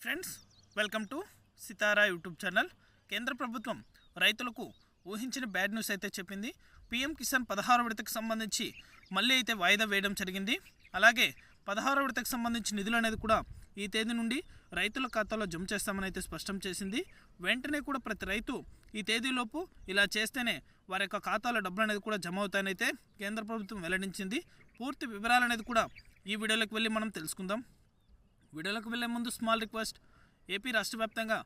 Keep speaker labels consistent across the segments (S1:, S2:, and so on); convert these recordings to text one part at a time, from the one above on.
S1: Friends, welcome to Sitara YouTube channel. కేంద్ర ప్రభుత్వం రైతులకు ఊహించిన బ్యాడ్ న్యూస్ అయితే చెప్పింది. పీఎం కిసాన్ 16వ విడతకు సంబంధించి మళ్ళీ అయితే వాయిదా వేయడం జరిగింది. అలాగే 16వ విడతకు సంబంధించి నిధులు అనేది కూడా ఈ తేదీ నుండి రైతుల ఖాతాలో జమ చేస్తామని అయితే స్పష్టం చేసింది. వెంటనే కూడా ప్రతి రైతు ఈ తేదీలోపు ఇలా చేస్తేనే వారి యొక్క ఖాతాలో డబ్బులు అనేది కూడా జమ అవుతాయని అయితే కేంద్ర ప్రభుత్వం వెల్లడించింది. పూర్తి వివరాలు అనేది కూడా ఈ వీడియోలోకి వెళ్ళి మనం తెలుసుకుందాం. వీడియోలోకి వెళ్ళే ముందు స్మాల్ రిక్వెస్ట్, ఏపీ రాష్ట్ర వ్యాప్తంగా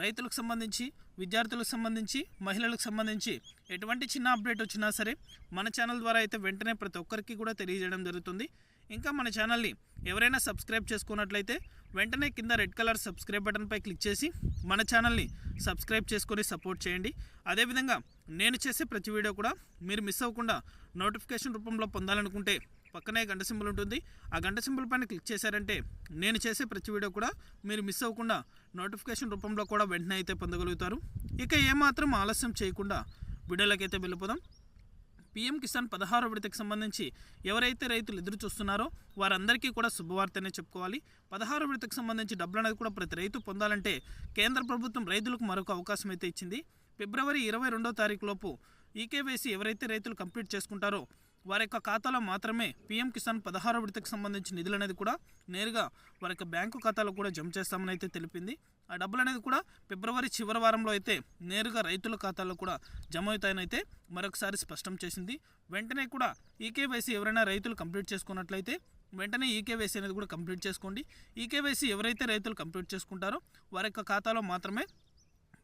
S1: రైతులకు సంబంధించి, విద్యార్థులకు సంబంధించి, మహిళలకు సంబంధించి ఎటువంటి చిన్న అప్డేట్ వచ్చినా సరే మన ఛానల్ ద్వారా అయితే వెంటనే ప్రతి ఒక్కరికి కూడా తెలియజేయడం జరుగుతుంది. ఇంకా మన ఛానల్ని ఎవరైనా సబ్స్క్రైబ్ చేసుకున్నట్లయితే వెంటనే కింద రెడ్ కలర్ సబ్స్క్రైబ్ బటన్పై క్లిక్ చేసి మన ఛానల్ని సబ్స్క్రైబ్ చేసుకొని సపోర్ట్ చేయండి. అదేవిధంగా నేను చేసే ప్రతి వీడియో కూడా మీరు మిస్ అవ్వకుండా నోటిఫికేషన్ రూపంలో పొందాలనుకుంటే పక్కనే గంట సింబల్ ఉంటుంది. ఆ గంట సింబల్ పైన క్లిక్ చేశారంటే నేను చేసే ప్రతి వీడియో కూడా మీరు మిస్ అవ్వకుండా నోటిఫికేషన్ రూపంలో కూడా వెంటనే అయితే పొందగలుగుతారు. ఇక ఏమాత్రం ఆలస్యం చేయకుండా వీడియోలోకి అయితే వెళ్ళిపోదాం. పీఎం కిసాన్ 16వ విడతకు సంబంధించి ఎవరైతే రైతులు ఎదురు చూస్తున్నారో వారందరికీ కూడా శుభవార్తనే చెప్పుకోవాలి. 16వ విడతకు సంబంధించి డబ్బులు అనేది కూడా ప్రతి రైతు పొందాలంటే కేంద్ర ప్రభుత్వం రైతులకు మరొక అవకాశం అయితే ఇచ్చింది. ఫిబ్రవరి 22వ తారీఖు లోపు ఈకేవైసీ ఎవరైతే రైతులు కంప్లీట్ చేసుకుంటారో వారి యొక్క ఖాతాలో మాత్రమే పీఎం కిసాన్ 16వ విడతకు సంబంధించి నిధులు అనేది కూడా నేరుగా వారి యొక్క బ్యాంకు ఖాతాలో కూడా జమ చేస్తామని అయితే తెలిపింది. ఆ డబ్బులు అనేది కూడా ఫిబ్రవరి చివరి వారంలో అయితే నేరుగా రైతుల ఖాతాలో కూడా జమ అవుతాయని అయితే మరొకసారి స్పష్టం చేసింది. వెంటనే కూడా ఈకేవైసీ ఎవరైనా రైతులు కంప్లీట్ చేసుకున్నట్లయితే వెంటనే ఈకేవైసీ అనేది కూడా కంప్లీట్ చేసుకోండి. ఈకేవైసీ ఎవరైతే రైతులు కంప్లీట్ చేసుకుంటారో వారి యొక్క ఖాతాలో మాత్రమే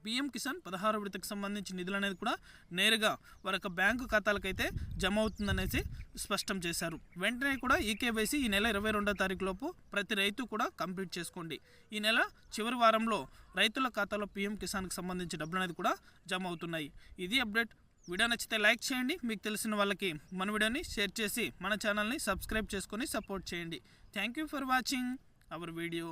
S1: పీఎం కిసాన్ 16వ విడతకు సంబంధించి నిధులు అనేది కూడా నేరుగా వారి యొక్క బ్యాంకు ఖాతాలకైతే జమ అవుతుందనేసి స్పష్టం చేశారు. వెంటనే కూడా ఈకేవైసీ ఈ నెల 22వ తారీఖు లోపు ప్రతి రైతు కూడా కంప్లీట్ చేసుకోండి. ఈ నెల చివరి వారంలో రైతుల ఖాతాలో పీఎం కిసాన్కి సంబంధించి డబ్బులు అనేది కూడా జమ అవుతున్నాయి. ఇది అప్డేట్. వీడియో నచ్చితే లైక్ చేయండి. మీకు తెలిసిన వాళ్ళకి మన వీడియోని షేర్ చేసి మన ఛానల్ని సబ్స్క్రైబ్ చేసుకొని సపోర్ట్ చేయండి. Thank you for watching our video.